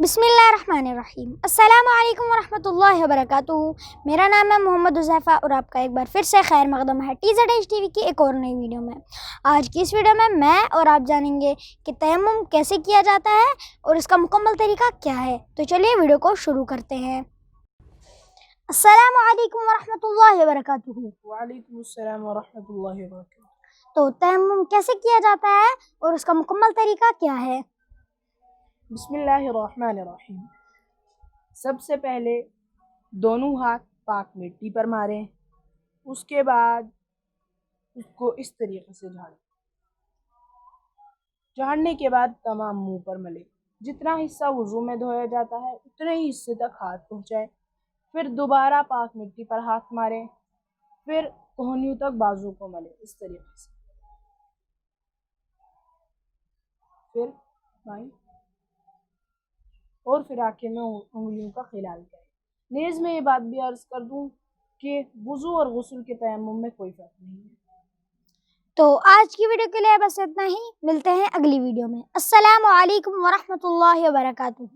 بسم اللہ الرحمن الرحیم۔ السلام علیکم ورحمۃ اللہ وبرکاتہ۔ میرا نام ہے محمد حذیفہ اور آپ کا ایک بار پھر سے خیر مقدم ہے TZH TV کی ایک اور نئی ویڈیو میں۔ آج کی اس ویڈیو میں اور آپ جانیں گے کہ تیمم کیسے کیا جاتا ہے اور اس کا مکمل طریقہ کیا ہے۔ تو چلیے ویڈیو کو شروع کرتے ہیں۔ السلام علیکم ورحمۃ اللہ وبرکاتہ۔ وعلیکم السلام ورحمۃ اللہ وبرکاتہ۔ تو تیمم کیسے کیا جاتا ہے اور اس کا مکمل طریقہ کیا ہے؟ بسم اللہ الرحمن الرحیم۔ سب سے پہلے دونوں ہاتھ پاک مٹی پر ماریں، اس کے بعد اس کو اس طریقے سے جھاڑنے کے بعد تمام منہ پر ملے۔ جتنا حصہ وضو میں دھویا جاتا ہے اتنے ہی حصے تک ہاتھ پہنچائیں، پھر دوبارہ پاک مٹی پر ہاتھ ماریں، پھر کوہنیوں تک بازو کو ملے اس طریقے سے، پھر بائیں اور پھر آخر میں انگلیوں کا خلال کریں۔ نیز میں یہ بات بھی عرض کر دوں کہ وضو اور غسل کے تیمم میں کوئی فرق نہیں ہے۔ تو آج کی ویڈیو کے لیے بس اتنا ہی، ملتے ہیں اگلی ویڈیو میں۔ السلام علیکم ورحمۃ اللہ وبرکاتہ۔